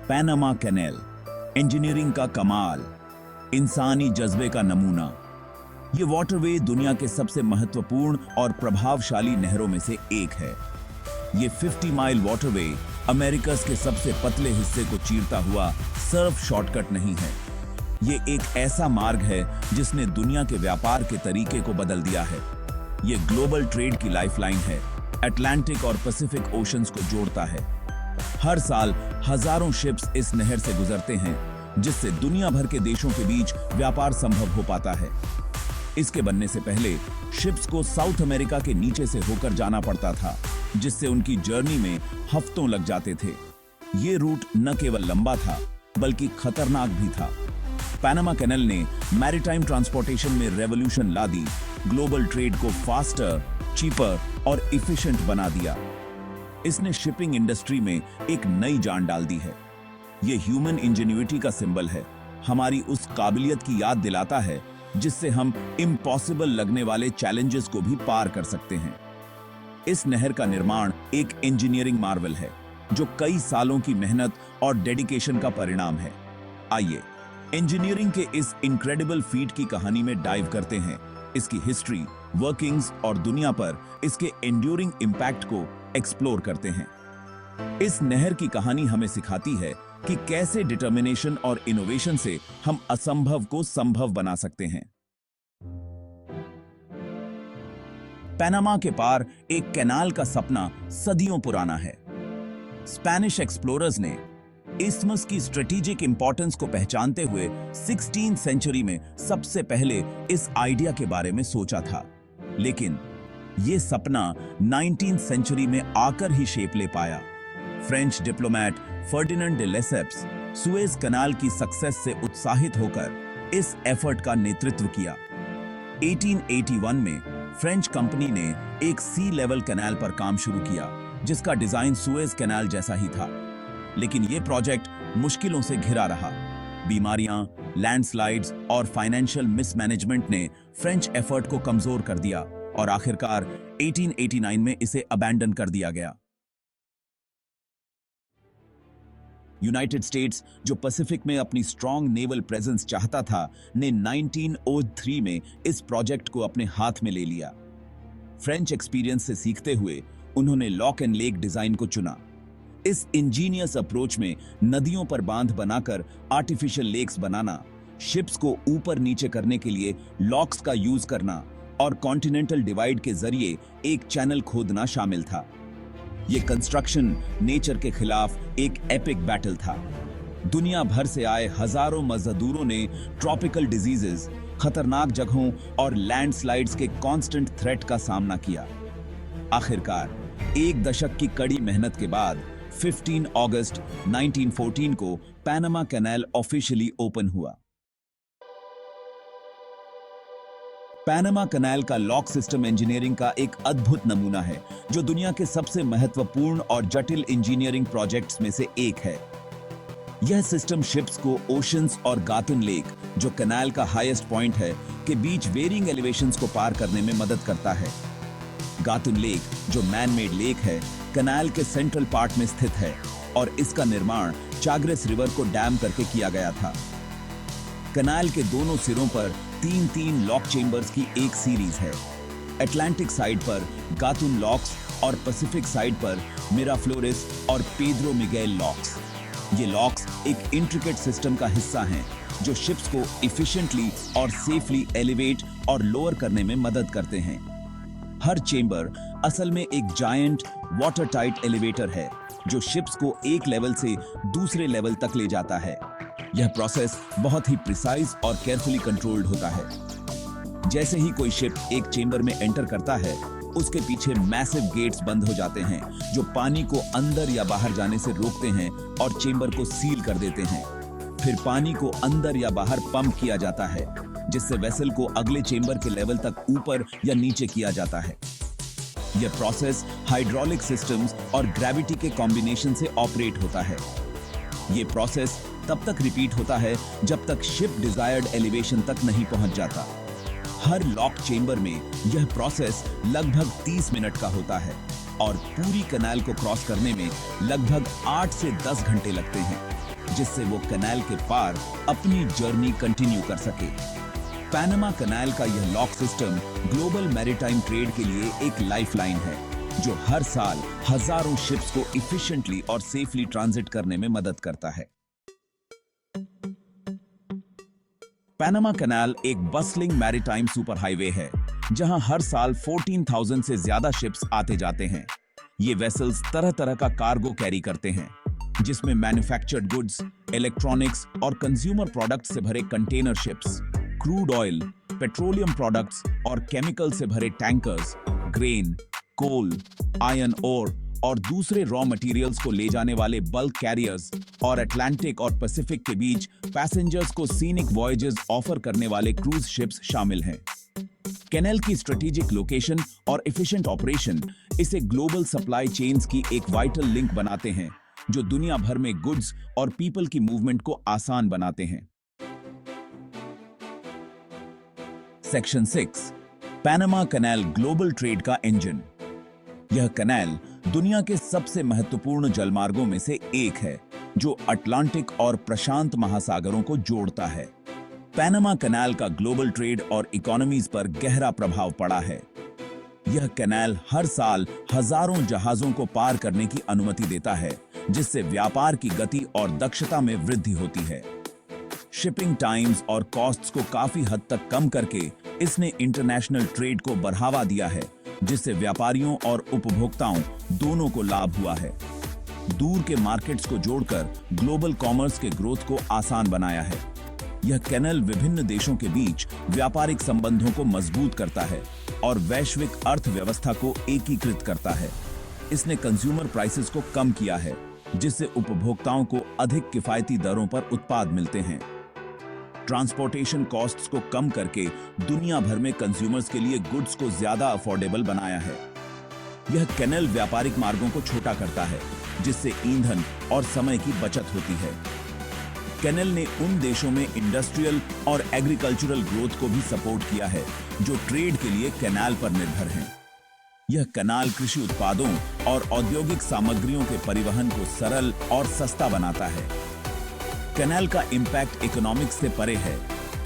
Panama कैनेल, engineering का कमाल, इंसानी जज्बे का नमूना। ये वाटरवे दुनिया के सबसे महत्वपूर्ण और प्रभावशाली नहरों में से एक है। ये 50 माइल वाटरवे अमेरिकस के सबसे पतले हिस्से को चीरता हुआ सर्फ शॉर्टकट नहीं है। ये एक ऐसा मार्ग है जिसने दुनिया के व्यापार के तरीके को बदल दिया है। ये ग्लोबल ट्रेड की लाइफलाइन है, अटलांटिक और पैसिफिक ओशंस को जोड़ता है। हर साल हजारों शिप्स इस नहर से गुजरते हैं, जिससे दुनिया भर के देशों के बीच व्यापार संभव हो पाता है। इसके बनने से पहले शिप्स को साउथ अमेरिका के नीचे से होकर जाना पड़ता था, जिससे उनकी जर्नी में हफ्तों लग जाते थे। ये रूट न केवल लंबा था, बल्कि खतरनाक भी था। पैनामा कैनल ने मैरीटाइम ट्रांसपोर्टेशन में रेवोल्यूशन ला दी, ग्लोबल ट्रेड को फास्टर, चीपर और इफिशिएंट बना दिया। इसने शिपिंग इंडस्ट्री में एक नई जान डाल दी है। ये ह्यूमन इंजेन्युइटी का सिंबल है, हमारी उस काबिलियत की याद दिलाता है जिससे हम इम्पॉसिबल लगने वाले चैलेंजेस को भी पार कर सकते हैं। इस नहर का निर्माण एक इंजीनियरिंग मार्वल है, जो कई सालों की मेहनत और डेडिकेशन का परिणाम है। आइए इंजीनियरिंग के इस इनक्रेडिबल फीट की कहानी में डाइव करते हैं, इसकी हिस्ट्री, वर्किंग्स और दुनिया पर इसके एंड्यूरिंग इंपैक्ट को एक्सप्लोर करते हैं। इस नहर की कहानी हमें सिखाती है कि कैसे डिटर्मिनेशन और इनोवेशन से हम असंभव को संभव बना सकते हैं। पैनामा के पार एक कैनाल का सपना सदियों पुराना है। स्पेनिश एक्सप्लोरर्स ने इस्थमस की स्ट्रेटेजिक इंपॉर्टेंस को पहचानते हुए 16th सेंचुरी में सबसे पहले इस आइडिया के बारे में सोचा था, लेकिन यह सपना 19th सेंचुरी में आकर ही शेप ले पाया। French diplomat Ferdinand de Lesseps Suez canal की सक्सेस से उत्साहित होकर इस एफर्ट का नेतृत्व किया। 1881 में फ्रेंच कंपनी ने एक सी लेवल कैनाल पर काम शुरू किया, जिसका डिजाइन सुएज कैनाल जैसा ही था। लेकिन यह प्रोजेक्ट मुश्किलों से घिरा रहा। बीमारियां, लैंडस्लाइड्स और फाइनेंशियल मिसमैनेजमेंट ने फ्रेंच एफर्ट को कमजोर कर दिया और आखिरकार 1889 में इसे अबैंडन कर दिया गया। यूनाइटेड स्टेट्स, जो पैसिफिक में अपनी स्ट्रॉन्ग नेवल प्रेजेंस चाहता था, ने 1903 में इस प्रोजेक्ट को अपने हाथ में ले लिया। फ्रेंच एक्सपीरियंस से सीखते हुए उन्होंने लॉक एंड लेक डिजाइन को चुना। इस इंजीनियस अप्रोच में नदियों पर बांध बनाकर आर्टिफिशियल लेक्स बनाना, शिप्स को ऊपर नीचे करने के लिए लॉक्स का यूज करना और कॉन्टिनेंटल डिवाइड के जरिए एक चैनल खोदना शामिल था। यह कंस्ट्रक्शन नेचर के खिलाफ एक एपिक बैटल था। दुनिया भर से आए हजारों मजदूरों ने ट्रॉपिकल डिजीजेस, खतरनाक जगहों और लैंडस्लाइड्स के कांस्टेंट थ्रेट का सामना किया। आखिरकार एक दशक की कड़ी मेहनत के बाद 15 अगस्त 1914 को पैनामा कैनाल ऑफिशियली ओपन हुआ। पैनामा कैनाल का लॉक सिस्टम इंजीनियरिंग का एक अद्भुत नमूना है, जो दुनिया के सबसे महत्वपूर्ण और जटिल इंजीनियरिंग प्रोजेक्ट्स में से एक है। यह सिस्टम शिप्स को ओशंस और गातुन लेक, जो कैनाल का हाईएस्ट पॉइंट है, के बीच वेरिंग एलिवेशंस को पार करने में मदद करता है। गातुन लेक, जो मैन मेड लेक है, कैनाल के सेंट्रल पार्ट में स्थित है और इसका निर्माण चाग्रेस रिवर को डैम करके किया गया था। कैनाल के दोनों सिरों पर 3-3 लॉक चेंबर्स की एक सीरीज है। अटलांटिक साइड पर गातुन लॉक्स और पैसिफिक साइड पर मिराफ्लोरेस और पेड्रो मिगेल लॉक्स। ये लॉक्स एक इंट्रिकेट सिस्टम का हिस्सा हैं, जो शिप्स को एफिशिएंटली और सेफली एलिवेट और लोअर करने में मदद करते हैं। हर चेंबर असल में एक जायंट वाटर टाइट एलिवेटर है, जो शिप्स को एक लेवल से दूसरे लेवल तक ले जाता है। यह प्रोसेस बहुत ही प्रिसाइज और केयरफुली कंट्रोल्ड होता है। जैसे ही कोई शिप एक चेंबर में एंटर करता है, उसके पीछे मैसिव गेट्स बंद हो जाते हैं, जो पानी को अंदर या बाहर जाने से रोकते हैं और चेंबर को सील कर देते हैं। फिर पानी को अंदर या बाहर पंप किया जाता है, जिससे वेसल को अगले चेंबर के लेवल तक ऊपर या नीचे किया जाता है। यह प्रोसेस हाइड्रोलिक सिस्टम्स और ग्रेविटी के कॉम्बिनेशन से ऑपरेट होता है। यह प्रोसेस तब तक रिपीट होता है जब तक शिप डिजायर्ड एलिवेशन तक नहीं पहुंच जाता। हर लॉक चेंबर में यह प्रोसेस लगभग 30 मिनट का होता है और पूरी कैनाल को क्रॉस करने में लगभग 8 से 10 घंटे लगते हैं। जिससे वो कनाल के पार अपनी जर्नी कंटिन्यू कर सके। पैनामा कनाल का यह lock system global maritime trade के लिए एक लाइफलाइन है, जो हर साल हजारों शिप्स को इफिशिएंटली और सेफली ट्रांजिट करने में मदद करता है। पैनामा कनाल एक बस्लिंग मैरीटाइम सुपर हाईवे है, जहां हर साल 14,000 से ज्यादा शिप्स आते जाते हैं। ये वेसल्स तरह तरह का कार्गो कैरी करते हैं, जिसमें मैन्युफैक्चर्ड गुड्स, इलेक्ट्रॉनिक्स और कंज्यूमर प्रोडक्ट्स से भरे container ships, crude oil, petroleum products और केमिकल से भरे टैंकर्स, ग्रेन, कोल, आयरन ओर और दूसरे रॉ मटेरियल्स को ले जाने वाले बल्क कैरियर्स और अटलांटिक और पैसिफिक के बीच पैसेंजर्स को सीनिक वॉयजेस ऑफर करने वाले क्रूज शिप्स शामिल हैं। कैनाल की स्ट्रेटेजिक लोकेशन और एफिशिएंट ऑपरेशन इसे ग्लोबल सप्लाई चेन्स की एक वाइटल लिंक बनाते हैं, जो दुनिया भर में गुड्स और पीपल की मूवमेंट को आसान बनाते हैं। सेक्शन 6, पैनामा कनाल ग्लोबल ट्रेड का इंजन। यह कनाल दुनिया के सबसे महत्वपूर्ण जलमार्गों में से एक है, जो अटलांटिक और प्रशांत महासागरों को जोड़ता है। पैनामा कनाल का ग्लोबल ट्रेड और इकोनॉमीज पर गहरा प्रभाव पड़ा है। यह कनाल हर साल हजारों जहाजों को पार करने की अनुमति देता है, जिससे व्यापार की गति और दक्षता में वृद्धि होती है। शिपिंग टाइम्स और कॉस्ट्स को काफी हद तक कम करके इसने इंटरनेशनल ट्रेड को बढ़ावा दिया है, जिससे व्यापारियों और उपभोक्ताओं दोनों को लाभ हुआ है। दूर के मार्केट्स को जोड़कर ग्लोबल कॉमर्स के ग्रोथ को आसान बनाया है। यह कैनाल विभिन्न देशों के बीच व्यापारिक संबंधों को मजबूत करता है और वैश्विक अर्थव्यवस्था को एकीकृत करता है। इसने कंज्यूमर प्राइसेस को कम किया है, जिससे उपभोक्ताओं को अधिक किफायती दरों पर उत्पाद मिलते हैं। ट्रांसपोर्टेशन कॉस्ट्स को कम करके दुनिया भर में कंज्यूमर्स के लिए गुड्स को ज्यादा अफोर्डेबल बनाया है। यह कैनाल व्यापारिक मार्गों को छोटा करता है, जिससे ईंधन और समय की बचत होती है। कैनाल ने उन देशों में इंडस्ट्रियल और एग्रीकल्चरल ग्रोथ को भी सपोर्ट किया है, जो ट्रेड के लिए कैनाल पर निर्भर हैं। यह कैनाल कृषि उत्पादों और औद्योगिक सामग्रियों के परिवहन को सरल और सस्ता बनाता है। कैनाल का इंपैक्ट इकोनॉमिक्स से परे है।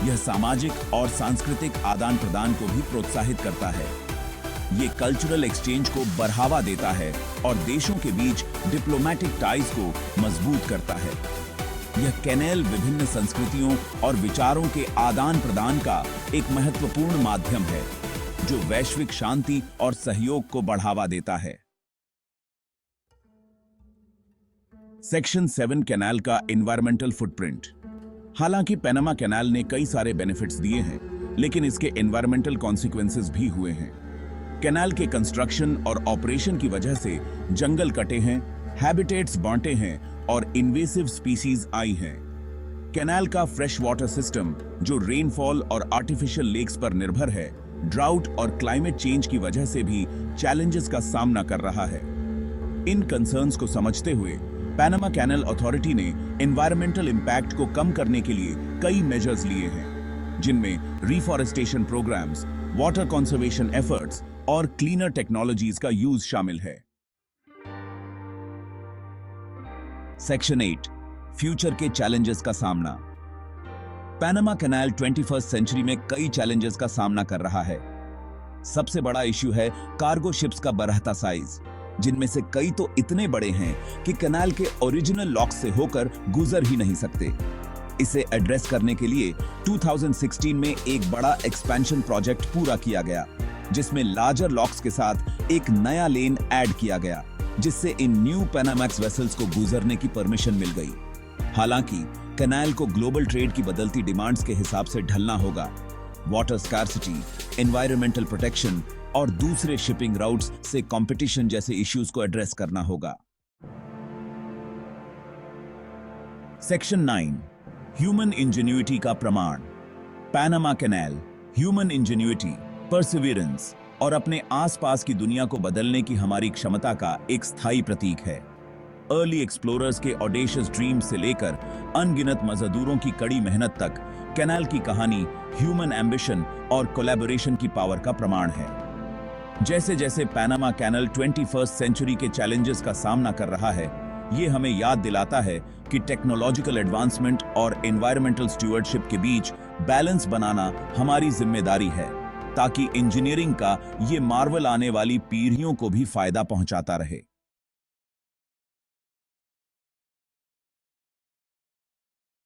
यह सामाजिक और सांस्कृतिक आदान प्रदान को भी प्रोत्साहित करता है। ये कल्चरल एक्सचेंज को बढ़ावा देता है और देशों के बीच डिप्लोमेटिक टाइज को मजबूत करता है। यह कैनाल विभिन्न संस्कृतियों और विचारों के आदान प्रदान का एक महत्वपूर्ण माध्यम है, जो वैश्विक शांति और सहयोग को बढ़ावा देता है। सेक्शन 7, कैनाल का एनवायरमेंटल फुटप्रिंट। हालांकि पैनामा कैनाल ने कई सारे बेनिफिट्स दिए हैं, लेकिन इसके एनवायरमेंटल कॉन्सिक्वेंसेस भी हुए हैं। कैनाल के कंस्ट्रक्शन और ऑपरेशन की वजह से जंगल कटे हैं, हैबिटेट्स बांटे हैं और इन्वेसिव स्पीसीज आई हैं। कैनाल का फ्रेश वाटर सिस्टम, जो रेनफॉल और आर्टिफिशियल लेक्स पर निर्भर है, ड्राउट और क्लाइमेट चेंज की वजह से भी चैलेंजेस का सामना कर रहा है। इन कंसर्न्स को समझते हुए पैनामा कैनाल अथॉरिटी ने एनवायरमेंटल इंपैक्ट को कम करने के लिए कई मेजर्स लिए हैं, जिनमें reforestation programmes, water conservation efforts और क्लीनर टेक्नोलॉजीज का यूज शामिल है। सेक्शन 8, फ्यूचर के चैलेंजेस का सामना। पैनामा कैनाल 21st सेंचुरी में कई चैलेंजेस का सामना कर रहा है। सबसे बड़ा इश्यू है कार्गो शिप्स का बढ़ता साइज, जिनमें से कई तो इतने बड़े हैं कि कैनाल के ओरिजिनल लॉक्स से होकर गुजर ही नहीं सकते। इसे एड्रेस करने के लिए 2016 में एक बड़ा एक्सपेंशन प्रोजेक्ट पूरा किया गया, जिसमें लार्जर लॉक्स के साथ एक नया लेन ऐड किया गया, जिससे इन न्यू पैनामैक्स वेसल्स को गुजरने की परमिशन मिल गई। हालांकि कैनाल को ग्लोबल ट्रेड की बदलती डिमांड्स के हिसाब से ढलना होगा। वाटर स्कार्सिटी, एनवायरमेंटल प्रोटेक्शन और दूसरे शिपिंग राउट्स से कंपटीशन जैसे इश्यूज को एड्रेस करना होगा। सेक्शन 9, ह्यूमन इंजेन्युइटी का प्रमाण। पैनामा कैनाल ह्यूमन इंजेन्युइटी, परसिवियरेंस और अपने आसपास की दुनिया को बदलने की हमारी क्षमता का एक स्थायी प्रतीक है। अर्ली एक्सप्लोरर्स के ऑडेशियस ड्रीम से लेकर अनगिनत मजदूरों की कड़ी मेहनत तक, कैनाल की कहानी ह्यूमन एम्बिशन और कोलैबोरेशन की पावर का प्रमाण है। जैसे जैसे पैनामा कैनाल 21st सेंचुरी के चैलेंजेस का सामना कर रहा है, ये हमें याद दिलाता है कि टेक्नोलॉजिकल एडवांसमेंट और एनवायरमेंटल स्टूवर्डशिप के बीच बैलेंस बनाना हमारी जिम्मेदारी है, ताकि इंजीनियरिंग का ये मार्वल आने वाली पीढ़ियों को भी फायदा पहुंचाता रहे।